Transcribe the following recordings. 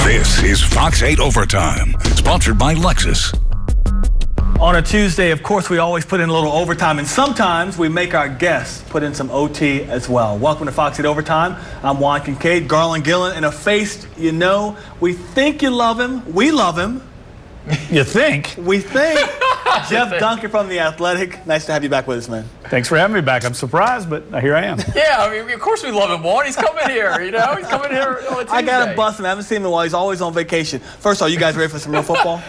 This is Fox 8 Overtime, sponsored by Lexus. On a Tuesday, of course, we always put in a little overtime, and sometimes we make our guests put in some OT as well. Welcome to Fox 8 Overtime. I'm Juan Kincaid, Garland Gillen, and a face you know. We think you love him. We love him. You think? We think. Jeff Duncan from The Athletic. Nice to have you back with us, man. Thanks for having me back. I'm surprised, but here I am. Yeah, I mean, of course we love him, Juan. He's coming here, you know? He's coming here on a Tuesday. I got to bust him. I haven't seen him while he's always on vacation. First of all, you guys ready for some real football?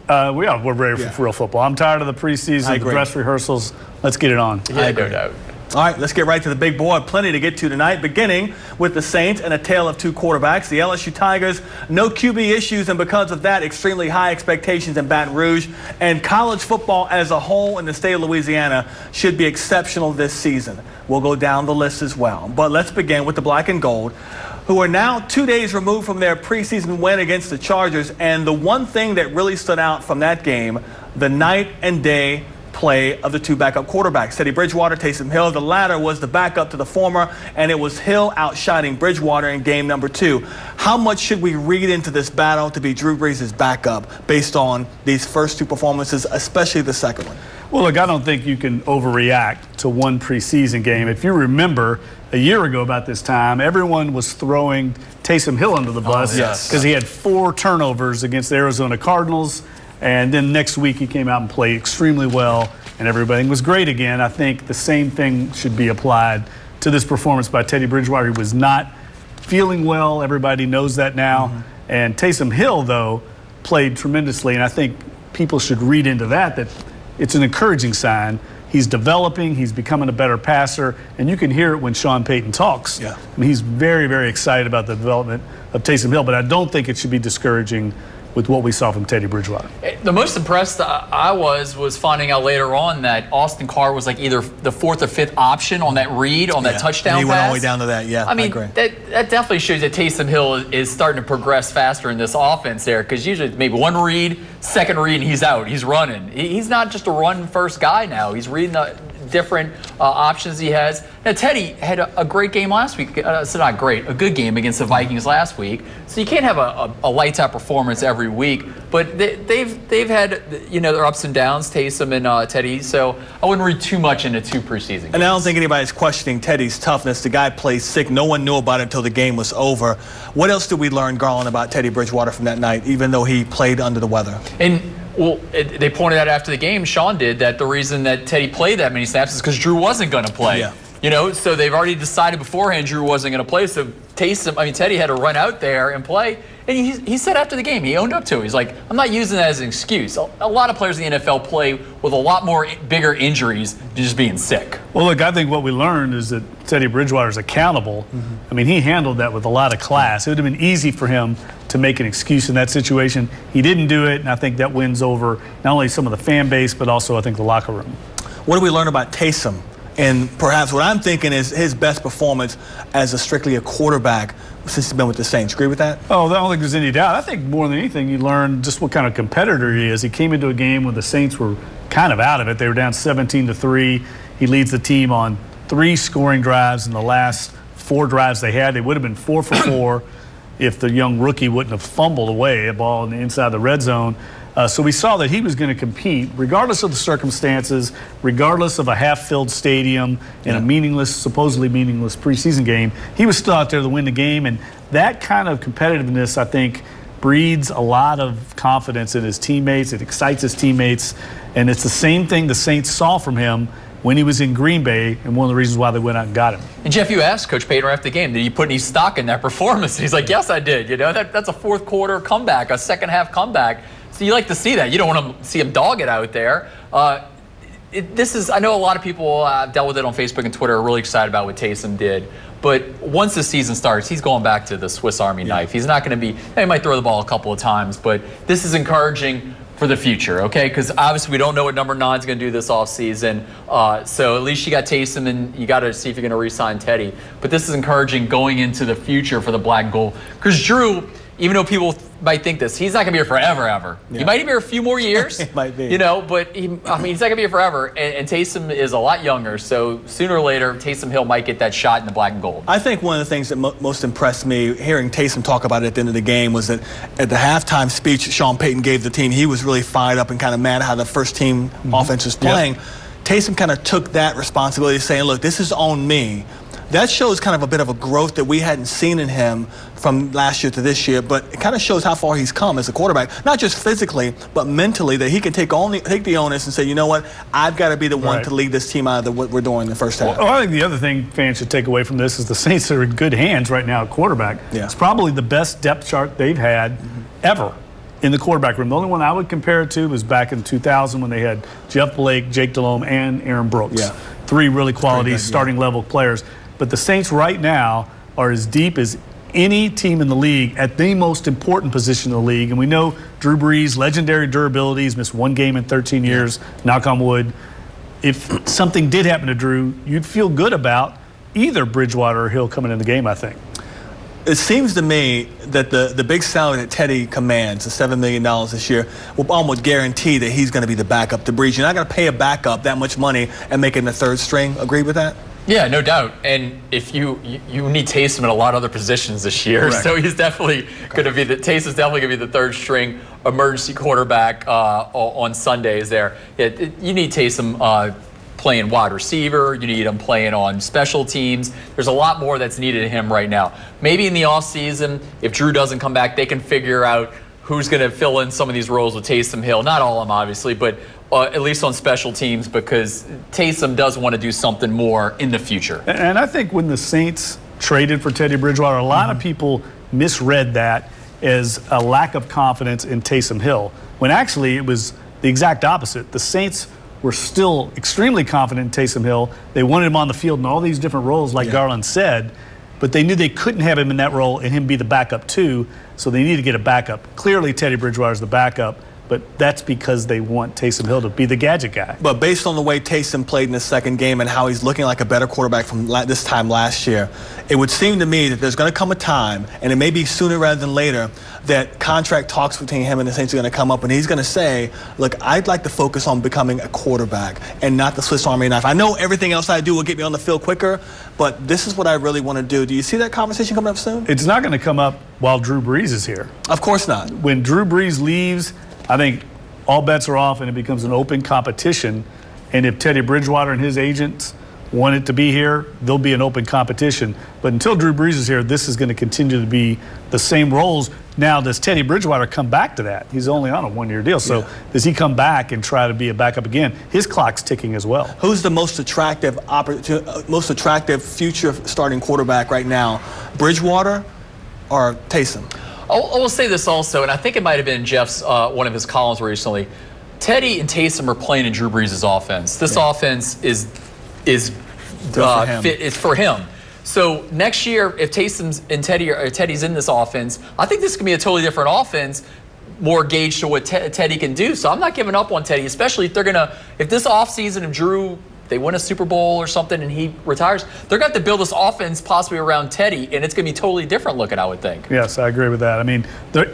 We're ready for real football. I'm tired of the preseason, the dress rehearsals. Let's get it on. Yeah, no doubt. All right, let's get right to the big boy. Plenty to get to tonight, beginning with the Saints and a tale of two quarterbacks. The LSU Tigers, no QB issues, and because of that, extremely high expectations in Baton Rouge. And college football as a whole in the state of Louisiana should be exceptional this season. We'll go down the list as well. But let's begin with the Black and Gold, who are now 2 days removed from their preseason win against the Chargers. And the one thing that really stood out from that game, the night and day play of the two backup quarterbacks, Teddy Bridgewater, Taysom Hill. The latter was the backup to the former, and it was Hill outshining Bridgewater in game number 2. How much should we read into this battle to be Drew Brees' backup based on these first two performances, especially the second one? Well, look, I don't think you can overreact to one preseason game. If you remember, a year ago about this time, everyone was throwing Taysom Hill under the bus because he had 4 turnovers against the Arizona Cardinals. And then next week he came out and played extremely well, and everything was great again. I think the same thing should be applied to this performance by Teddy Bridgewater. He was not feeling well. Everybody knows that now. And Taysom Hill, though, played tremendously, and I think people should read into that it's an encouraging sign. He's developing. He's becoming a better passer, and you can hear it when Sean Payton talks. I mean, he's very, very excited about the development of Taysom Hill, but I don't think it should be discouraging with what we saw from Teddy Bridgewater. The most impressed I was finding out later on that Austin Carr was like either the 4th or 5th option on that read, on that touchdown pass. He went all the way down to that, I mean, that definitely shows that Taysom Hill is starting to progress faster in this offense there, because usually maybe one read, second read, and he's out. He's running. He's not just a run-first guy now. He's reading the different options he has. Now, Teddy had a great game last week. So not great, a good game against the Vikings last week. So you can't have a lights-out performance every week. But they've had, you know, their ups and downs, Taysom and Teddy. So I wouldn't read too much into 2 preseason games. And I don't think anybody's questioning Teddy's toughness. The guy plays sick. No one knew about it until the game was over. What else did we learn, Garland, about Teddy Bridgewater from that night, even though he played under the weather? And well, they pointed out after the game, Sean did, that the reason that Teddy played that many snaps is because Drew wasn't going to play. You know, so they've already decided beforehand Drew wasn't going to play. So Teddy had to run out there and play. And he said after the game, he owned up to it. He's like, I'm not using that as an excuse. A lot of players in the NFL play with a lot more bigger injuries than just being sick. Well, look, I think what we learned is that Teddy Bridgewater is accountable. I mean, he handled that with a lot of class. It would have been easy for him to make an excuse in that situation. He didn't do it, and I think that wins over not only some of the fan base, but also I think the locker room. What do we learn about Taysom? And perhaps what I'm thinking is his best performance as strictly a quarterback since he's been with the Saints. Agree with that? Oh, I don't think there's any doubt. I think more than anything, you learn just what kind of competitor he is. He came into a game when the Saints were kind of out of it. They were down 17-3. He leads the team on 3 scoring drives in the last 4 drives they had. They would have been 4 for 4 if the young rookie wouldn't have fumbled away a ball inside the red zone. So we saw that he was going to compete regardless of the circumstances, regardless of a half-filled stadium in a meaningless, supposedly meaningless preseason game. He was still out there to win the game, and that kind of competitiveness, I think, breeds a lot of confidence in his teammates. It excites his teammates, and it's the same thing the Saints saw from him when he was in Green Bay, and one of the reasons why they went out and got him. And Jeff, you asked Coach Payton after the game, did you put any stock in that performance? He's like, yes, I did. You know, that's a 4th quarter comeback, a second-half comeback. So you like to see that. You don't want to see him dog it out there. I know a lot of people dealt with it on Facebook and Twitter, are really excited about what Taysom did. But once the season starts, he's going back to the Swiss Army knife. He's not going to be, he might throw the ball a couple of times, but this is encouraging for the future, okay? Because obviously we don't know what number 9 is going to do this offseason. So at least you got Taysom, and you got to see if you're going to re-sign Teddy. But this is encouraging going into the future for the Black and Gold. Because Drew, even though people might think this, he's not going to be here forever, ever. Yeah. He might be here a few more years. It might be. You know, but he's not going to be here forever. And Taysom is a lot younger, so sooner or later, Taysom Hill might get that shot in the black and gold. I think one of the things that most impressed me, hearing Taysom talk about it at the end of the game, was that at the halftime speech Sean Payton gave the team, he was really fired up and kind of mad at how the first team offense was playing. Yep. Taysom kind of took that responsibility, saying, look, this is on me. That shows kind of a bit of a growth that we hadn't seen in him from last year to this year, but it kind of shows how far he's come as a quarterback, not just physically, but mentally, that he can take the onus and say, you know what, I've got to be the one to lead this team out of what we're doing in the first half. Well, I think the other thing fans should take away from this is the Saints are in good hands right now at quarterback. Yeah. It's probably the best depth chart they've had ever in the quarterback room. The only one I would compare it to was back in 2000 when they had Jeff Blake, Jake Delhomme, and Aaron Brooks. Yeah. 3 really quality starting level players. But the Saints right now are as deep as any team in the league at the most important position in the league. And we know Drew Brees, legendary durability, he's missed 1 game in 13 years, knock on wood. If something did happen to Drew, you'd feel good about either Bridgewater or Hill coming in the game, I think. It seems to me that the big salary that Teddy commands, the $7 million this year, will almost guarantee that he's going to be the backup to Brees. You're not going to pay a backup that much money and make him the 3rd string. Agree with that? Yeah, no doubt. And if you need Taysom in a lot of other positions this year, correct. So he's definitely going to be Taysom's definitely going to be the 3rd string emergency quarterback on Sundays. There, you need Taysom playing wide receiver. You need him playing on special teams. There's a lot more that's needed in him right now. Maybe in the offseason, if Drew doesn't come back, they can figure out who's going to fill in some of these roles with Taysom Hill. Not all of them, obviously, but at least on special teams, because Taysom does want to do something more in the future. And I think when the Saints traded for Teddy Bridgewater, a lot of people misread that as a lack of confidence in Taysom Hill, when actually it was the exact opposite. The Saints were still extremely confident in Taysom Hill. They wanted him on the field in all these different roles, like Garland said, but they knew they couldn't have him in that role and him be the backup too, so they needed to get a backup. Clearly, Teddy Bridgewater's the backup, but that's because they want Taysom Hill to be the gadget guy. But based on the way Taysom played in the 2nd game and how he's looking like a better quarterback from this time last year, it would seem to me that there's going to come a time, and it may be sooner rather than later, that contract talks between him and the Saints are going to come up, and he's going to say, look, I'd like to focus on becoming a quarterback and not the Swiss Army knife. I know everything else I do will get me on the field quicker, but this is what I really want to do. Do you see that conversation coming up soon? It's not going to come up while Drew Brees is here. Of course not. When Drew Brees leaves, I think all bets are off and it becomes an open competition. And if Teddy Bridgewater and his agents want it to be here, there'll be an open competition. But until Drew Brees is here, this is going to continue to be the same roles. Now, does Teddy Bridgewater come back to that? He's only on a 1-year deal. So does he come back and try to be a backup again? His clock's ticking as well. Who's the most attractive future starting quarterback right now, Bridgewater or Taysom? I will say this also, and I think it might have been Jeff's one of his columns recently. Teddy and Taysom are playing in Drew Brees' offense. This offense is for him. So next year, if Taysom's and Teddy's in this offense, I think this could be a totally different offense, more gauged to what Teddy can do. So I'm not giving up on Teddy, especially if if this offseason, if Drew, they win a Super Bowl or something and he retires, they're going to have to build this offense possibly around Teddy, and it's going to be totally different looking, I would think. Yes, I agree with that. I mean,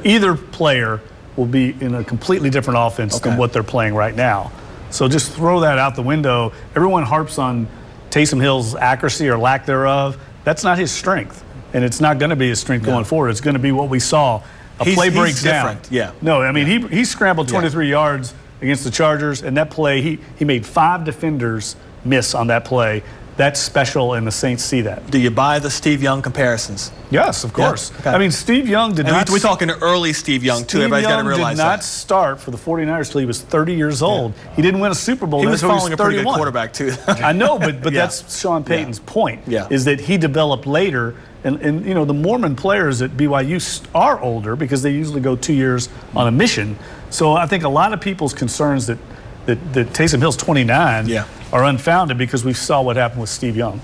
either player will be in a completely different offense than what they're playing right now. So just throw that out the window. Everyone harps on Taysom Hill's accuracy or lack thereof. That's not his strength, and it's not going to be his strength going forward. It's going to be what we saw. Play breaks down. Yeah. No, I mean, he scrambled 23 yards against the Chargers, and that play, he made 5 defenders miss on that play. That's special, and the Saints see that. Do you buy the Steve Young comparisons? Yes, of course. Yeah. Okay. I mean, Steve Young did not. We're talking early Steve Young, too. Everybody's got to realize that. Steve Young did not start for the 49ers till he was 30 years old. He didn't win a Super Bowl. He was following a pretty good quarterback, too. I know, but that's Sean Payton's point, is that he developed later. And you know, the Mormon players at BYU are older because they usually go 2 years on a mission. So I think a lot of people's concerns that Taysom Hill's 29 are unfounded because we saw what happened with Steve Young.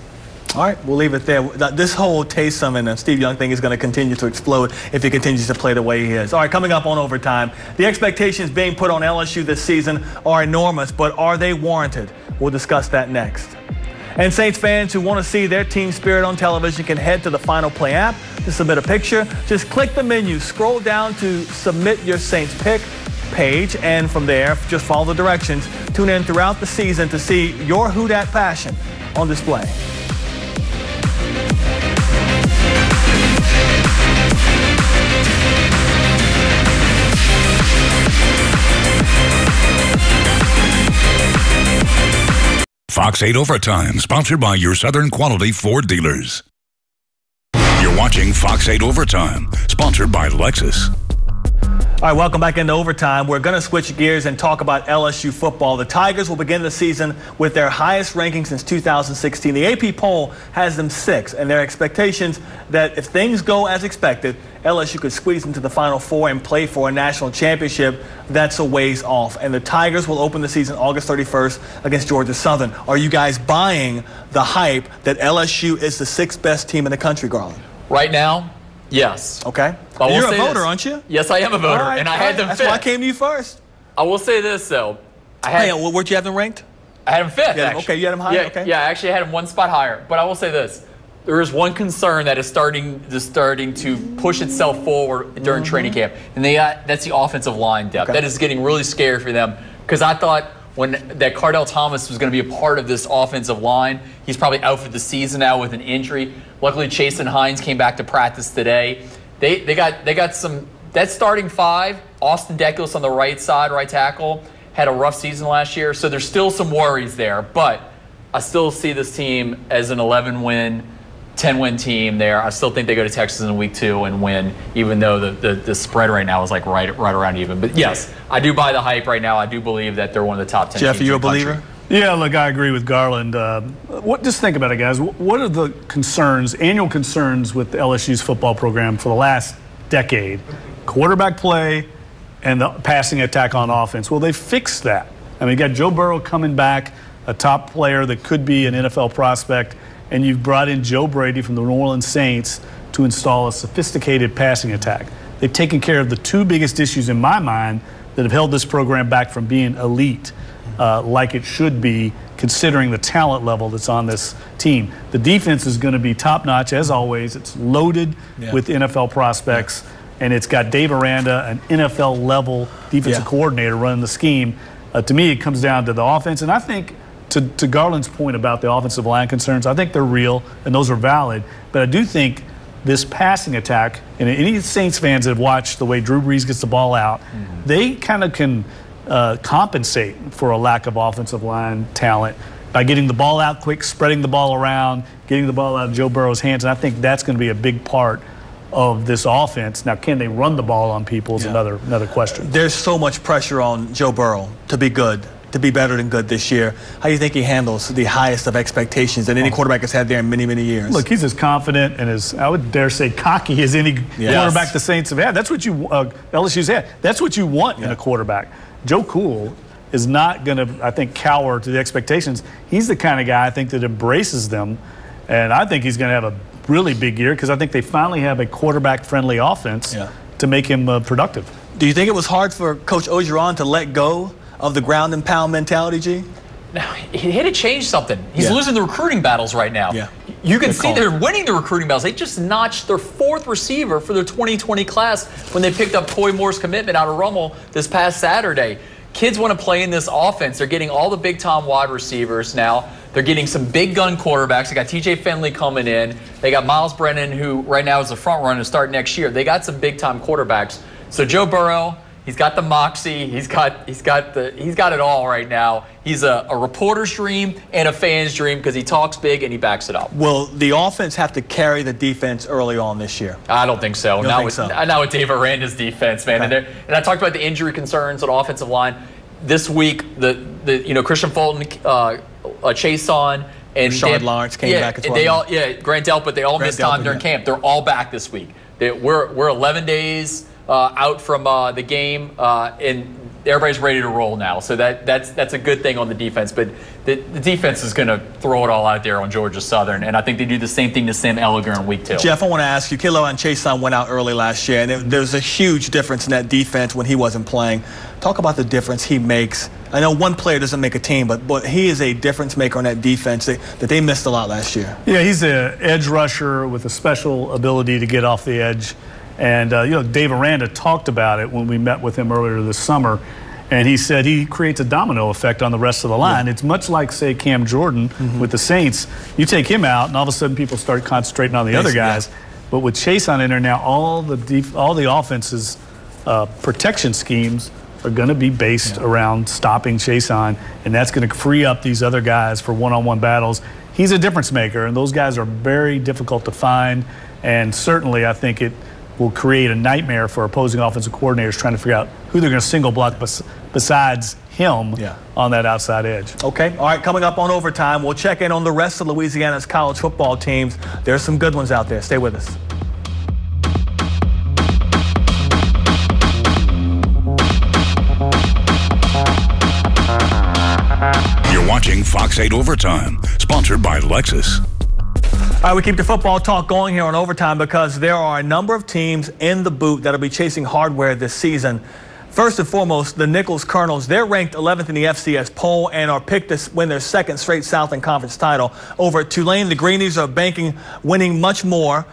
All right, we'll leave it there. This whole Taysom and Steve Young thing is going to continue to explode if he continues to play the way he is. All right, coming up on Overtime, the expectations being put on LSU this season are enormous, but are they warranted? We'll discuss that next. And Saints fans who want to see their team spirit on television can head to the Final Play app to submit a picture. Just click the menu, scroll down to submit your Saints pick page, and from there, just follow the directions. Tune in throughout the season to see your Who Dat passion on display. Fox 8 Overtime, sponsored by your Southern Quality Ford dealers. You're watching Fox 8 Overtime, sponsored by Lexus. All right, welcome back into Overtime. We're going to switch gears and talk about LSU football. The Tigers will begin the season with their highest ranking since 2016. The AP poll has them 6th, and their expectations that if things go as expected, LSU could squeeze into the Final Four and play for a national championship. That's a ways off. And the Tigers will open the season August 31st against Georgia Southern. Are you guys buying the hype that LSU is the 6th best team in the country, Garland? Right now, yes. Okay. But You're a voter, aren't you? Yes, I am a voter, and I had them 5th. That's why I came to you first. I will say this, though. Where'd you have them ranked? I had them 5th, actually. Okay, you had them higher? Yeah, okay. Yeah, I actually had them 1 spot higher. But I will say this. There is one concern that is starting to push itself forward during training camp, and that's the offensive line depth. Okay. That is getting really scary for them, because I thought that Cardell Thomas was going to be a part of this offensive line. He's probably out for the season now with an injury. Luckily, Chase and Hines came back to practice today. They got some. That starting 5, Austin Deculus on the right side, right tackle, had a rough season last year, so there's still some worries there. But I still see this team as an 11-win, 10-win team there. I still think they go to Texas in week 2 and win, even though the spread right now is like right around even. But yes, I do buy the hype right now. I do believe that they're one of the top 10 Jeff, teams are you in a the country. believer? Yeah, look, I agree with Garland. Just think about it, guys. What are the concerns, annual concerns with LSU's football program for the last decade? Quarterback play and the passing attack on offense. Well, they fixed that. I mean, you got Joe Burrow coming back, a top player that could be an NFL prospect, and you've brought in Joe Brady from the New Orleans Saints to install a sophisticated passing attack. They've taken care of the 2 biggest issues in my mind that have held this program back from being elite like it should be, considering the talent level that's on this team. The defense is going to be top-notch, as always. It's loaded with NFL prospects, and it's got Dave Aranda, an NFL-level defensive coordinator, running the scheme. To me, it comes down to the offense, and I think to Garland's point about the offensive line concerns, I think they're real, and those are valid. But I do think this passing attack, and any Saints fans that have watched the way Drew Brees gets the ball out, they kind of can compensate for a lack of offensive line talent by getting the ball out quick, spreading the ball around, getting the ball out of Joe Burrow's hands. And I think that's going to be a big part of this offense. Now, can they run the ball on people is another question. There's so much pressure on Joe Burrow to be good, to be better than good this year. How do you think he handles the highest of expectations that any quarterback has had there in many, many years? Look, he's as confident and as, I would dare say, cocky as any quarterback the Saints have had. That's what LSU's had. That's what you want in a quarterback. Joe Cool is not going to, I think, cower to the expectations. He's the kind of guy, I think, that embraces them, and I think he's going to have a really big year because I think they finally have a quarterback-friendly offense to make him productive. Do you think it was hard for Coach Orgeron to let go of the ground and pound mentality, G? No, he had to change something. He's losing the recruiting battles right now. You can see they're winning the recruiting battles. They just notched their 4th receiver for their 2020 class when they picked up Coy Moore's commitment out of Rummel this past Saturday. Kids want to play in this offense. They're getting all the big-time wide receivers now. They're getting some big gun quarterbacks. They got TJ Finley coming in. They got Miles Brennan, who right now is the front runner to start next year. They got some big-time quarterbacks. So Joe Burrow, he's got the moxie. He's got it all right now. He's a reporter's dream and a fan's dream because he talks big and he backs it up. Will the offense have to carry the defense early on this year? I don't think so. Now with Dave Aranda's defense, man. Okay. And I talked about the injury concerns on the offensive line. This week, Christian Fulton, Chase on, and Rashard Lawrence came back as well. Grant Delpit, they all missed time during camp. They're all back this week. We're 11 days out from the game, and everybody's ready to roll now. So that's a good thing on the defense. But the defense is going to throw it all out there on Georgia Southern, and I think they do the same thing to Sam Elliger in week 2. Jeff, I want to ask you, Kilo and Taysom went out early last year, and there's a huge difference in that defense when he wasn't playing. Talk about the difference he makes. I know one player doesn't make a team, but he is a difference maker on that defense that they missed a lot last year. Yeah, he's an edge rusher with a special ability to get off the edge. And, Dave Aranda talked about it when we met with him earlier this summer. And he said he creates a domino effect on the rest of the line. Yeah. It's much like, say, Cam Jordan with the Saints. You take him out, and all of a sudden people start concentrating on the other guys. Yeah. But with Chase on in there now, all the offense's protection schemes are going to be based around stopping Chase on, and that's going to free up these other guys for one-on-one battles. He's a difference maker, and those guys are very difficult to find. And certainly, I think it will create a nightmare for opposing offensive coordinators trying to figure out who they're going to single block besides him on that outside edge. Okay. All right, coming up on Overtime, we'll check in on the rest of Louisiana's college football teams. There's some good ones out there. Stay with us. You're watching Fox 8 Overtime, sponsored by Lexus. All right, we keep the football talk going here on Overtime because there are a number of teams in the boot that'll be chasing hardware this season. First and foremost, the Nichols Colonels. They're ranked 11th in the FCS poll and are picked to win their second straight Southland Conference title. Over at Tulane, the Greenies are winning much more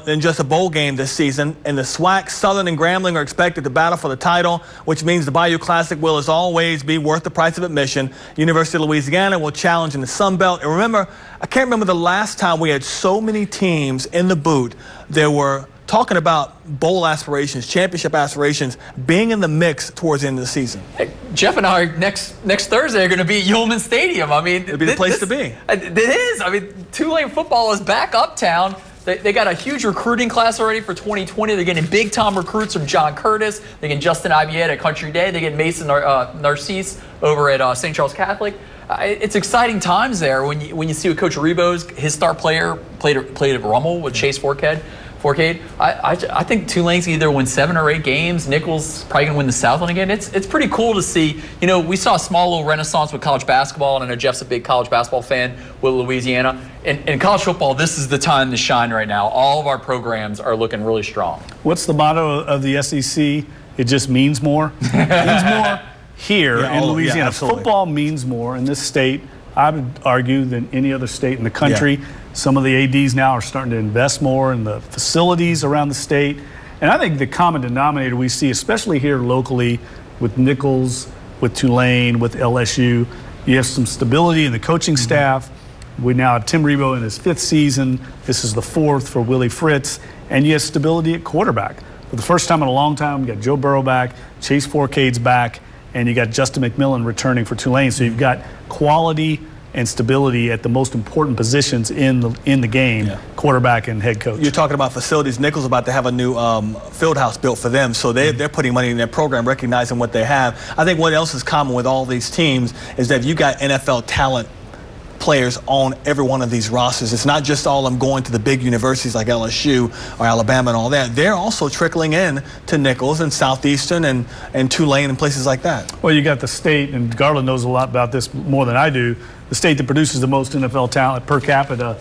than just a bowl game this season. And the SWAC, Southern and Grambling are expected to battle for the title, which means the Bayou Classic will, as always, be worth the price of admission. University of Louisiana will challenge in the Sun Belt. And remember, I can't remember the last time we had so many teams in the boot that were talking about bowl aspirations, championship aspirations, being in the mix towards the end of the season. Hey, Jeff and I next Thursday are going to be at Yulman Stadium. I mean, it'd be the place to be. It is. I mean, Tulane football is back uptown. They got a huge recruiting class already for 2020. They're getting big-time recruits from John Curtis. They get Justin Ibiet at Country Day. They get Mason Narcisse over at St. Charles Catholic. It's exciting times there when you see what Coach Rebo's, his star player, played at Rummel with Chase Forcade. I think Tulane's either win 7 or 8 games. Nichols probably going to win the Southland again. It's pretty cool to see. You know, we saw a small little renaissance with college basketball, and I know Jeff's a big college basketball fan with Louisiana. In college football, this is the time to shine right now. All of our programs are looking really strong. What's the motto of the SEC? It just means more. It means more here in Louisiana. Yeah, football means more in this state, I would argue, than any other state in the country. Yeah. Some of the ADs now are starting to invest more in the facilities around the state. And I think the common denominator we see, especially here locally with Nichols, with Tulane, with LSU, you have some stability in the coaching staff. We now have Tim Rebo in his 5th season. This is the 4th for Willie Fritz. And you have stability at quarterback. For the first time in a long time, you got Joe Burrow back, Chase Forcade's back, and you got Justin McMillan returning for Tulane. So you've got quality and stability at the most important positions in the game, quarterback and head coach. You're talking about facilities. Nichols about to have a new field house built for them, so they're putting money in their program, recognizing what they have. I think what else is common with all these teams is that you got NFL talent players on every one of these rosters. It's not just all them going to the big universities like LSU or Alabama and all that. They're also trickling in to Nichols and Southeastern and Tulane and places like that. Well, you got the state, and Garland knows a lot about this more than I do, the state that produces the most NFL talent per capita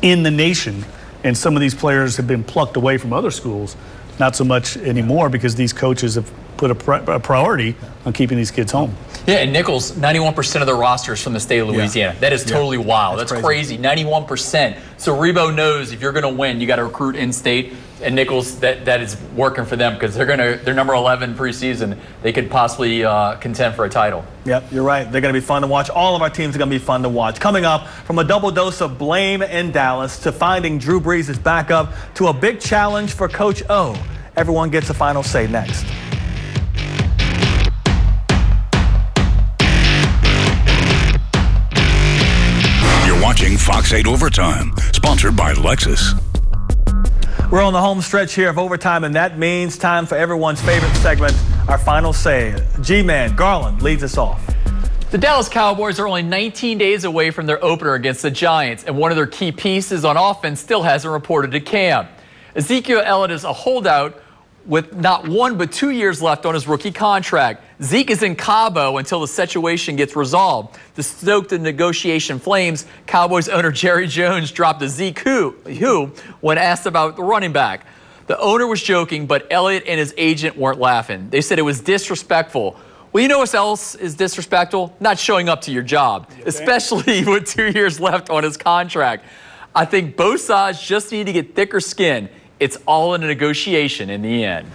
in the nation. And some of these players have been plucked away from other schools. Not so much anymore because these coaches have put a priority on keeping these kids home. Yeah, and Nichols, 91% of the rosters from the state of Louisiana. That is totally wild. That's crazy. 91%. So Rebo knows if you're going to win, you got to recruit in-state. And Nichols, that is working for them because they're number 11 preseason. They could possibly contend for a title. Yep, you're right. They're going to be fun to watch. All of our teams are going to be fun to watch. Coming up, from a double dose of blame in Dallas to finding Drew Brees' backup to a big challenge for Coach O. Everyone gets a final say next. You're watching Fox 8 Overtime, sponsored by Lexus. We're on the home stretch here of Overtime, and that means time for everyone's favorite segment, our final say. G-Man Garland leads us off. The Dallas Cowboys are only 19 days away from their opener against the Giants, and one of their key pieces on offense still hasn't reported to camp. Ezekiel Elliott is a holdout. with not 1 but 2 years left on his rookie contract. Zeke is in Cabo until the situation gets resolved. To stoke the negotiation flames, Cowboys owner Jerry Jones dropped a Zeke who when asked about the running back. The owner was joking, but Elliott and his agent weren't laughing. They said it was disrespectful. Well, you know what else is disrespectful? Not showing up to your job, especially with 2 years left on his contract. I think both sides just need to get thicker skin. It's all in a negotiation in the end.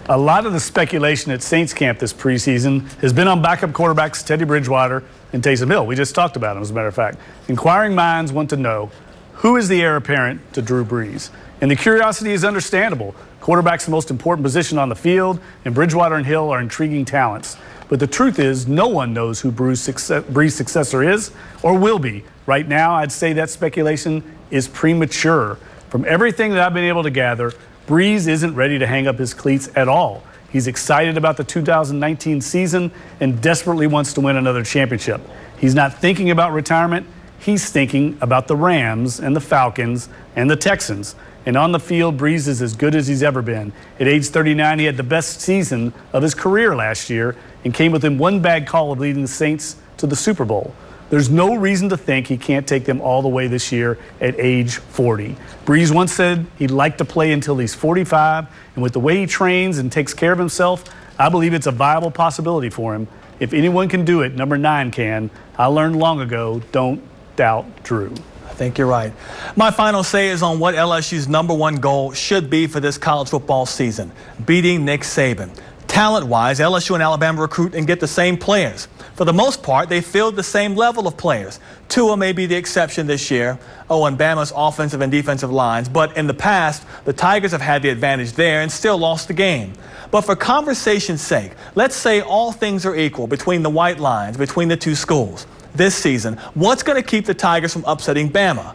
A lot of the speculation at Saints camp this preseason has been on backup quarterbacks Teddy Bridgewater and Taysom Hill. We just talked about him, as a matter of fact. Inquiring minds want to know, who is the heir apparent to Drew Brees? And the curiosity is understandable. Quarterback's the most important position on the field, and Bridgewater and Hill are intriguing talents. But the truth is, no one knows who Brees' successor is or will be. Right now, I'd say that speculation is premature. From everything that I've been able to gather, Brees isn't ready to hang up his cleats at all. He's excited about the 2019 season and desperately wants to win another championship. He's not thinking about retirement. He's thinking about the Rams and the Falcons and the Texans. And on the field, Brees is as good as he's ever been. At age 39, he had the best season of his career last year and came within one bad call of leading the Saints to the Super Bowl. There's no reason to think he can't take them all the way this year at age 40. Brees once said he'd like to play until he's 45, and with the way he trains and takes care of himself, I believe it's a viable possibility for him. If anyone can do it, number 9 can. I learned long ago, don't doubt Drew. I think you're right. My final say is on what LSU's #1 goal should be for this college football season: beating Nick Saban. Talent-wise, LSU and Alabama recruit and get the same players. For the most part, they field the same level of players. Tua may be the exception this year. And Bama's offensive and defensive lines. But in the past, the Tigers have had the advantage there and still lost the game. But for conversation's sake, let's say all things are equal between the white lines, between the two schools. This season, what's going to keep the Tigers from upsetting Bama?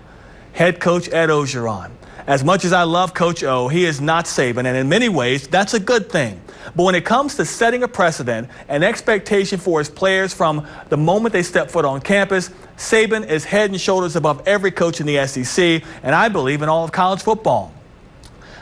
Head coach Ed Orgeron. As much as I love Coach O, he is not Saban, and in many ways, that's a good thing. But when it comes to setting a precedent and expectation for his players from the moment they step foot on campus, Saban is head and shoulders above every coach in the SEC, and I believe in all of college football.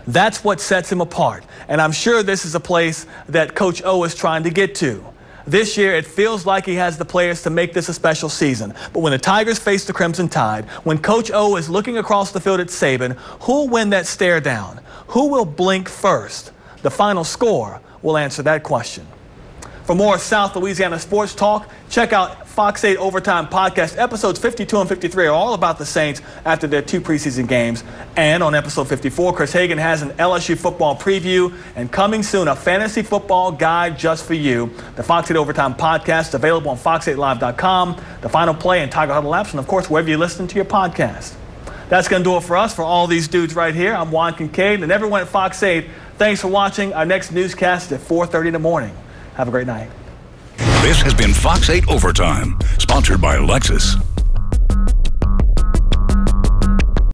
That's what sets him apart, and I'm sure this is a place that Coach O is trying to get to. This year, it feels like he has the players to make this a special season. But when the Tigers face the Crimson Tide, when Coach O is looking across the field at Saban, who'll win that stare down? Who will blink first? The final score will answer that question. For more South Louisiana sports talk, check out Fox 8 Overtime podcast. Episodes 52 and 53 are all about the Saints after their 2 preseason games. And on episode 54, Chris Hagan has an LSU football preview, and coming soon, a fantasy football guide just for you. The Fox 8 Overtime podcast available on fox8live.com, the Final Play, and Tiger Huddle apps, and of course, wherever you listen to your podcast. That's going to do it for us. For all these dudes right here, I'm Juan Kincaid, and everyone at Fox 8, thanks for watching. Our next newscast is at 4:30 in the morning. Have a great night. This has been Fox 8 Overtime, sponsored by Lexus.